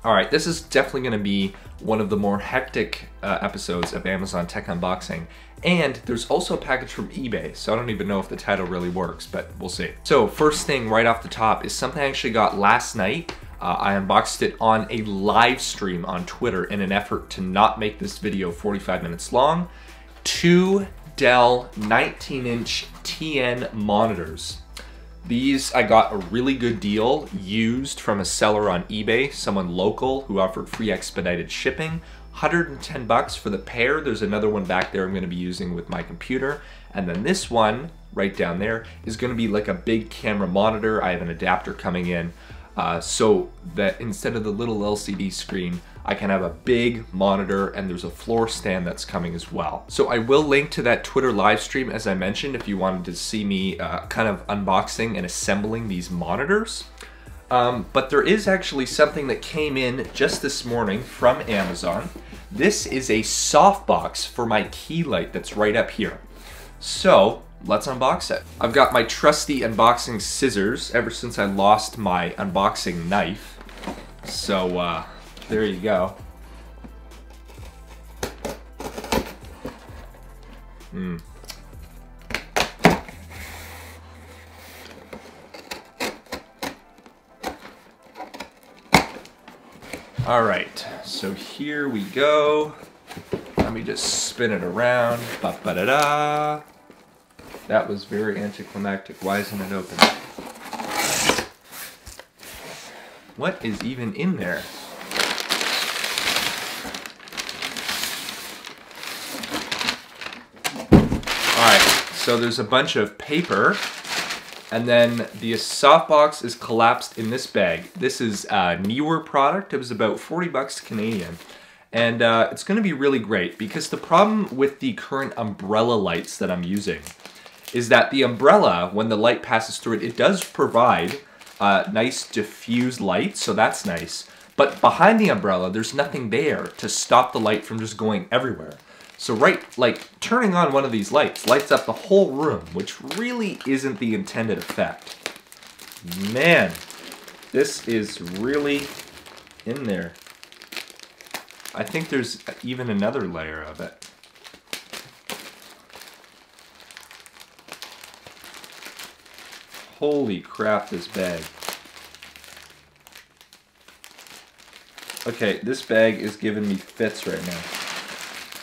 All right, this is definitely gonna be one of the more hectic episodes of Amazon Tech Unboxing. And there's also a package from eBay, so I don't even know if the title really works, but we'll see. So first thing right off the top is something I actually got last night. I unboxed it on a live stream on Twitter in an effort to not make this video 45 minutes long. 2 Dell 19-inch TN monitors. These I got a really good deal used from a seller on eBay, someone local who offered free expedited shipping. 110 bucks for the pair. There's another one back there I'm gonna be using with my computer. And then this one right down there is gonna be like a big camera monitor. I have an adapter coming in so that instead of the little LCD screen, I can have a big monitor, and there's a floor stand that's coming as well. So I will link to that Twitter live stream, as I mentioned, if you wanted to see me kind of unboxing and assembling these monitors. But there is actually something that came in just this morning from Amazon. This is a softbox for my key light that's right up here. So let's unbox it. I've got my trusty unboxing scissors ever since I lost my unboxing knife. So there you go. All right, so here we go. Let me just spin it around. Ba-ba-da-da. That was very anticlimactic. Why isn't it open? What is even in there? Alright, so there's a bunch of paper, and then the softbox is collapsed in this bag. This is a newer product. It was about 40 bucks Canadian. And it's going to be really great because the problem with the current umbrella lights that I'm using is that the umbrella, when the light passes through it, it does provide nice diffused light, so that's nice. But behind the umbrella, there's nothing there to stop the light from just going everywhere. So turning on one of these lights lights up the whole room, which really isn't the intended effect. Man, this is really in there. I think there's even another layer of it. Holy crap, this bag. Okay, this bag is giving me fits right now.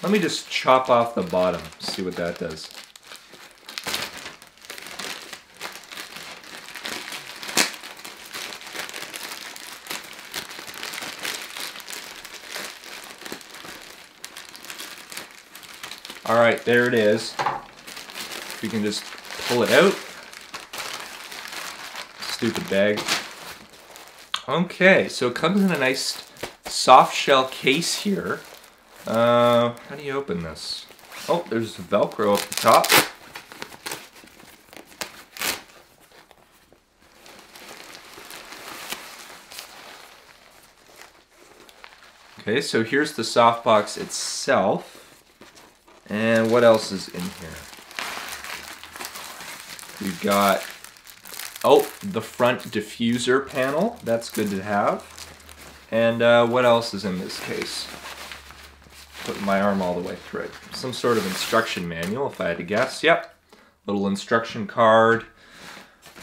Let me just chop off the bottom, see what that does. All right, there it is. We can just pull it out. Stupid bag. Okay, so it comes in a nice soft shell case here. How do you open this? Oh, there's Velcro up the top. Okay, so here's the softbox itself. And what else is in here? We've got, oh, the front diffuser panel. That's good to have. And what else is in this case? Putting my arm all the way through it. Some sort of instruction manual, if I had to guess. Yep, little instruction card.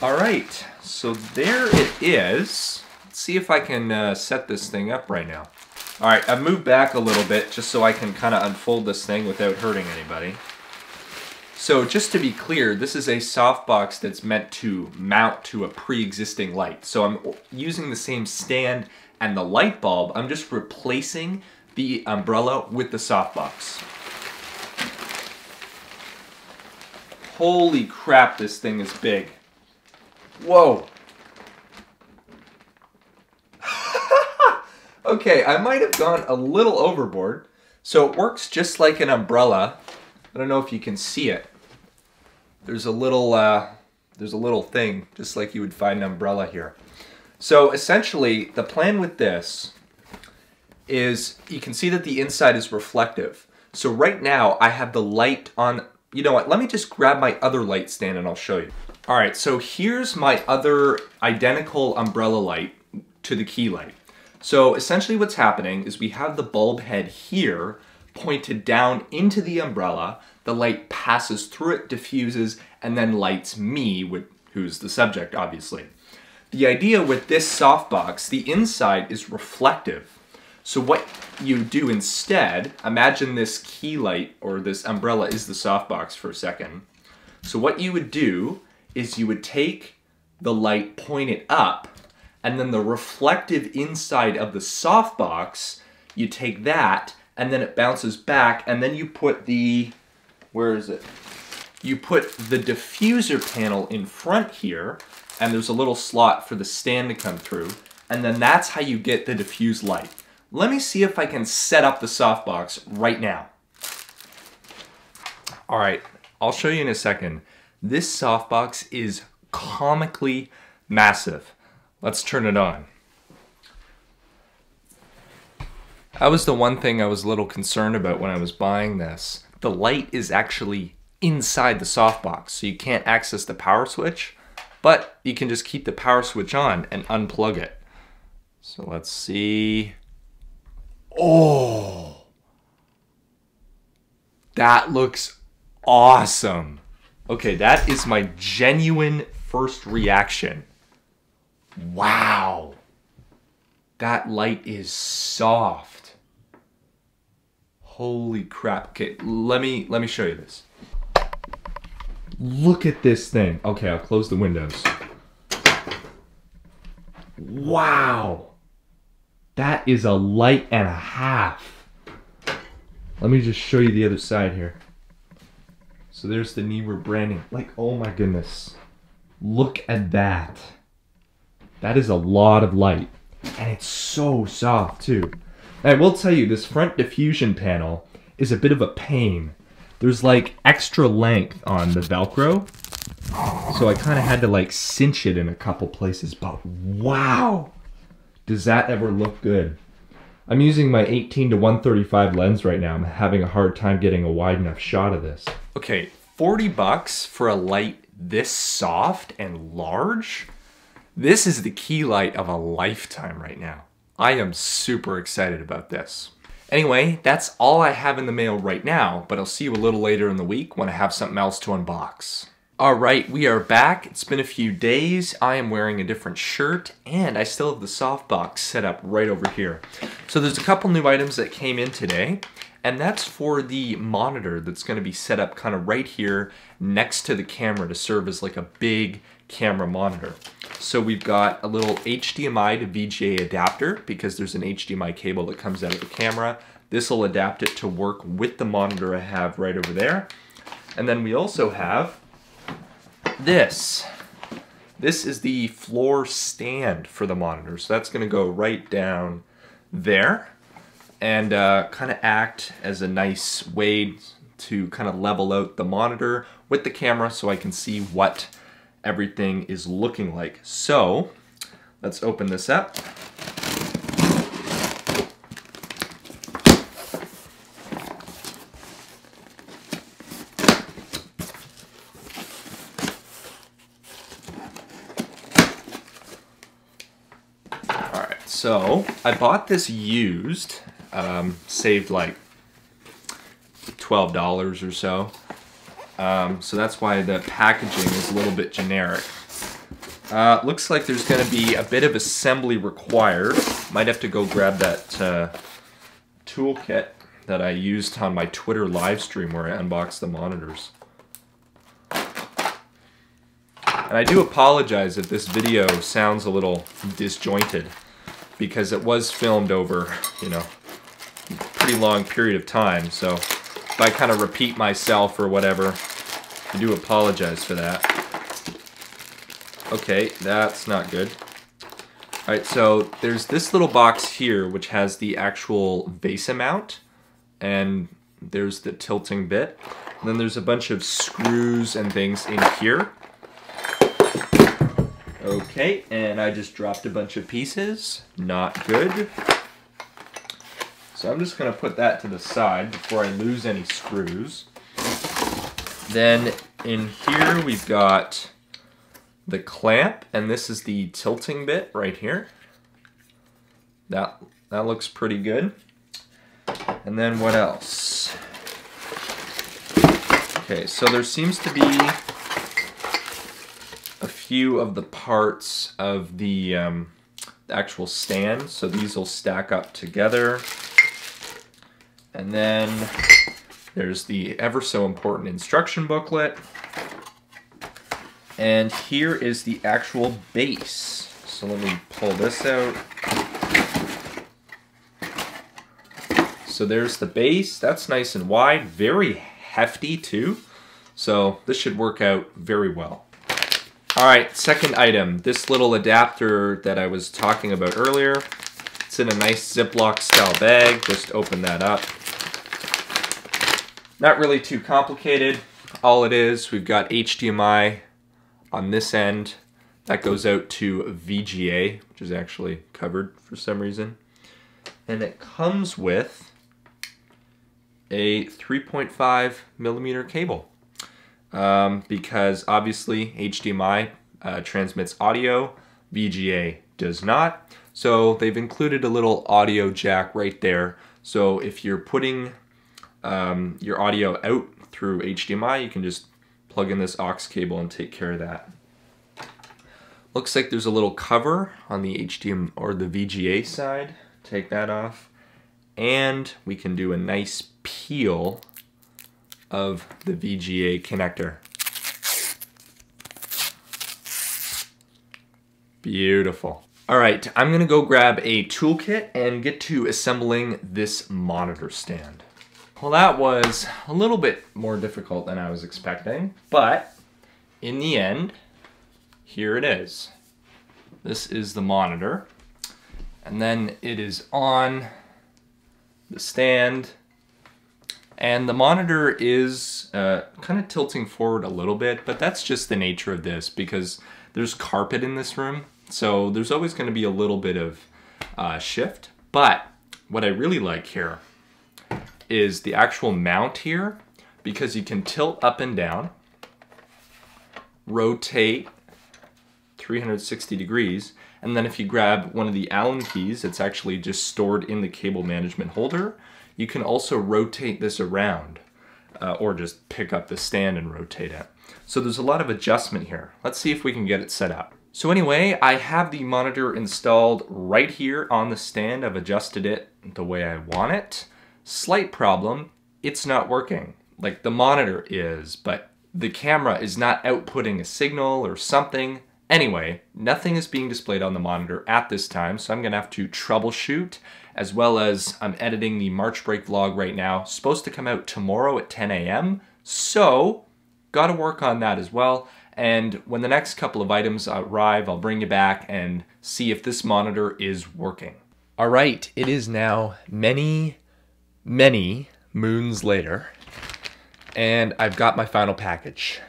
All right, so there it is. Let's see if I can set this thing up right now. All right, I've moved back a little bit just so I can kind of unfold this thing without hurting anybody. So just to be clear, this is a softbox that's meant to mount to a pre-existing light. So I'm using the same stand and the light bulb. I'm just replacing the umbrella with the softbox. Holy crap, this thing is big. Whoa. Okay, I might have gone a little overboard. So it works just like an umbrella. I don't know if you can see it. There's a little thing, just like you would find an umbrella here. So essentially, the plan with this is you can see that the inside is reflective. So right now, I have the light on. You know what, let me just grab my other light stand and I'll show you. All right, so here's my other identical umbrella light to the key light. So essentially what's happening is we have the bulb head here pointed down into the umbrella. The light passes through it, diffuses, and then lights me, who's the subject, obviously. The idea with this softbox, the inside is reflective. So what you do instead, imagine this key light or this umbrella is the softbox for a second. So what you would do is you would take the light, point it up, and then the reflective inside of the softbox, you take that, and then it bounces back, and then you put the, where is it? You put the diffuser panel in front here, and there's a little slot for the stand to come through, and then that's how you get the diffused light. Let me see if I can set up the softbox right now. All right, I'll show you in a second. This softbox is comically massive. Let's turn it on. That was the one thing I was a little concerned about when I was buying this. The light is actually inside the softbox, so you can't access the power switch, but you can just keep the power switch on and unplug it. So let's see. Oh, that looks awesome. Okay, that is my genuine first reaction. Wow, that light is soft. Holy crap. Okay, let me show you this. Look at this thing. Okay, I'll close the windows. Wow, that is a light and a half. Let me just show you the other side here. So there's the Neewer branding. Like, oh my goodness. Look at that. That is a lot of light. And it's so soft too. And I will tell you, this front diffusion panel is a bit of a pain. There's like extra length on the Velcro. So I kind of had to like cinch it in a couple places. But wow, does that ever look good. I'm using my 18-135 lens right now. I'm having a hard time getting a wide enough shot of this. Okay, 40 bucks for a light this soft and large? This is the key light of a lifetime right now. I am super excited about this. Anyway, that's all I have in the mail right now, but I'll see you a little later in the week when I have something else to unbox. All right, we are back. It's been a few days. I am wearing a different shirt, and I still have the softbox set up right over here. So there's a couple new items that came in today, and that's for the monitor that's going to be set up kind of right here next to the camera to serve as like a big camera monitor. So we've got a little HDMI to VGA adapter because there's an HDMI cable that comes out of the camera. This will adapt it to work with the monitor I have right over there. And then we also have this. This is the floor stand for the monitor. So that's going to go right down there and kind of act as a nice way to kind of level out the monitor with the camera so I can see what everything is looking like. So let's open this up. Alright, so I bought this used, saved like $12 or so. So that's why the packaging is a little bit generic. Looks like there's going to be a bit of assembly required. Might have to go grab that toolkit that I used on my Twitter live stream where I unboxed the monitors. And I do apologize if this video sounds a little disjointed because it was filmed over, you know, a pretty long period of time. So if I kind of repeat myself or whatever, I do apologize for that. Okay, that's not good. Alright, so there's this little box here which has the actual VESA mount, and there's the tilting bit. And then there's a bunch of screws and things in here. Okay, and I just dropped a bunch of pieces. Not good. So I'm just going to put that to the side before I lose any screws. Then in here we've got the clamp, and this is the tilting bit right here. that looks pretty good. And then what else? Okay, so there seems to be a few of the parts of the actual stand, so these will stack up together. And then there's the ever so important instruction booklet. And here is the actual base. So let me pull this out. So there's the base. That's nice and wide, very hefty too. So this should work out very well. All right, second item, this little adapter that I was talking about earlier. It's in a nice Ziploc style bag. Just open that up. Not really too complicated. All it is, we've got HDMI on this end. That goes out to VGA, which is actually covered for some reason. And it comes with a 3.5 millimeter cable. Because obviously HDMI transmits audio, VGA does not. So they've included a little audio jack right there. So if you're putting your audio out through HDMI, you can just plug in this aux cable and take care of that. Looks like there's a little cover on the HDMI or the VGA side. Take that off. And we can do a nice peel of the VGA connector. Beautiful. All right, I'm gonna go grab a toolkit and get to assembling this monitor stand. Well, that was a little bit more difficult than I was expecting, but in the end, here it is. This is the monitor, and then it is on the stand, and the monitor is kind of tilting forward a little bit, but that's just the nature of this because there's carpet in this room, so there's always going to be a little bit of shift. But what I really like here is the actual mount here, because you can tilt up and down, rotate 360 degrees, and then if you grab one of the Allen keys, it's actually just stored in the cable management holder. You can also rotate this around, or just pick up the stand and rotate it. So there's a lot of adjustment here. Let's see if we can get it set up. So anyway, I have the monitor installed right here on the stand. I've adjusted it the way I want it. Slight problem, it's not working. Like the monitor is, but the camera is not outputting a signal or something. Anyway, nothing is being displayed on the monitor at this time, so I'm gonna have to troubleshoot, as well as I'm editing the March break vlog right now. Supposed to come out tomorrow at 10 a.m. So, gotta work on that as well. And when the next couple of items arrive, I'll bring you back and see if this monitor is working. All right, it is now many moons later, and I've got my final package.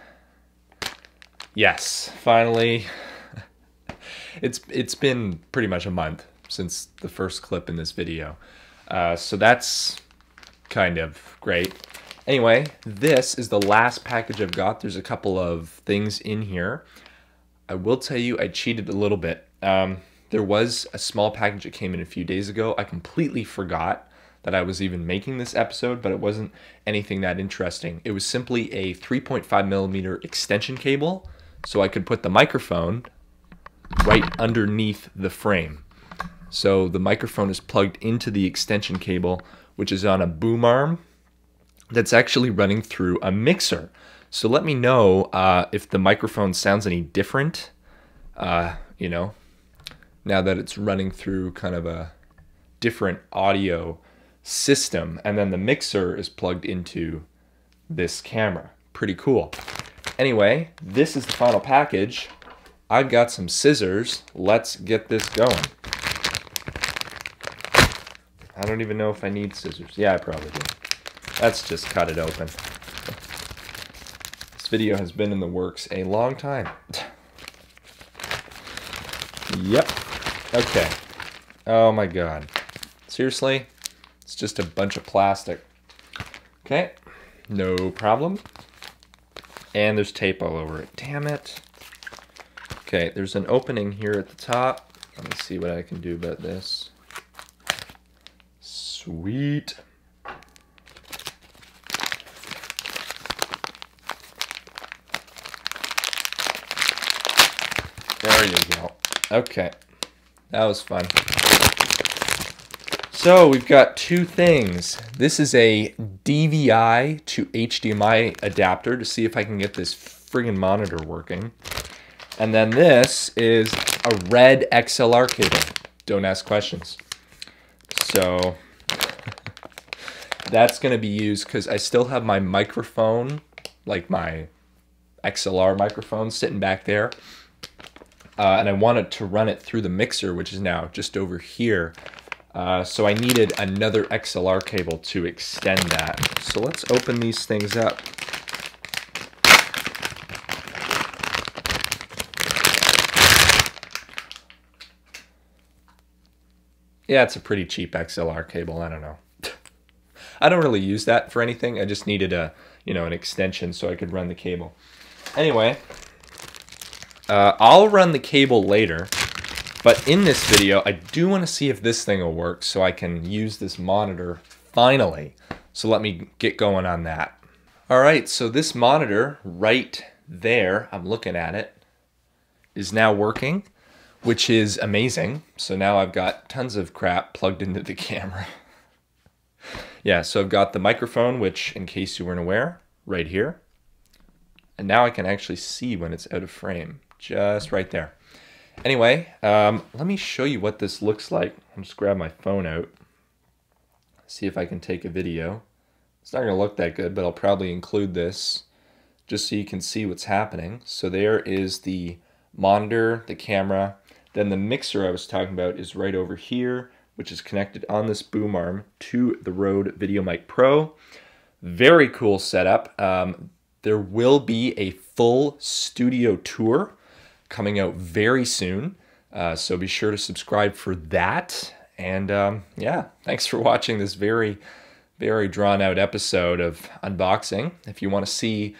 Yes, finally. It's been pretty much a month since the first clip in this video. So that's kind of great. Anyway, this is the last package I've got. There's a couple of things in here. I will tell you, I cheated a little bit. There was a small package that came in a few days ago. I completely forgot that I was even making this episode, but it wasn't anything that interesting. It was simply a 3.5 millimeter extension cable, so I could put the microphone right underneath the frame. So the microphone is plugged into the extension cable, which is on a boom arm that's actually running through a mixer. So let me know if the microphone sounds any different, you know, now that it's running through kind of a different audio system, and then the mixer is plugged into this camera. Pretty cool. Anyway, this is the final package. I've got some scissors. Let's get this going. I don't even know if I need scissors. Yeah, I probably do. Let's just cut it open. This video has been in the works a long time. Yep. Okay. Oh my god. Seriously? It's just a bunch of plastic. Okay. No problem. And there's tape all over it. Damn it. Okay, there's an opening here at the top. Let me see what I can do about this. Sweet. There you go. Okay, that was fun. So we've got two things. This is a DVI to HDMI adapter to see if I can get this friggin' monitor working. And then this is a red XLR cable. Don't ask questions. So that's gonna be used because I still have my microphone, like my XLR microphone sitting back there. And I wanted to run it through the mixer, which is now just over here. So I needed another XLR cable to extend that. So let's open these things up. Yeah, it's a pretty cheap XLR cable. I don't know. I don't really use that for anything. I just needed a, an extension so I could run the cable. Anyway, I'll run the cable later. But in this video, I do want to see if this thing will work so I can use this monitor finally. So let me get going on that. All right, so this monitor right there, I'm looking at it, is now working, which is amazing. So now I've got tons of crap plugged into the camera. Yeah, so I've got the microphone, which, in case you weren't aware, right here. And now I can actually see when it's out of frame, just right there. Anyway, let me show you what this looks like. I'll just grab my phone out, see if I can take a video. It's not going to look that good, but I'll probably include this just so you can see what's happening. So there is the monitor, the camera, then the mixer I was talking about is right over here, which is connected on this boom arm to the Rode VideoMic Pro. Very cool setup. There will be a full studio tour coming out very soon, so be sure to subscribe for that. And yeah, thanks for watching this very drawn out episode of unboxing. If you want to see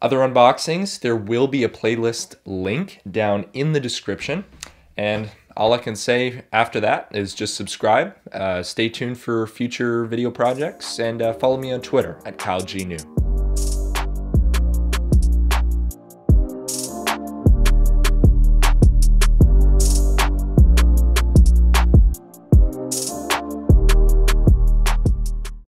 other unboxings, there will be a playlist link down in the description. And all I can say after that is just subscribe, stay tuned for future video projects, and follow me on Twitter at KyleGNew.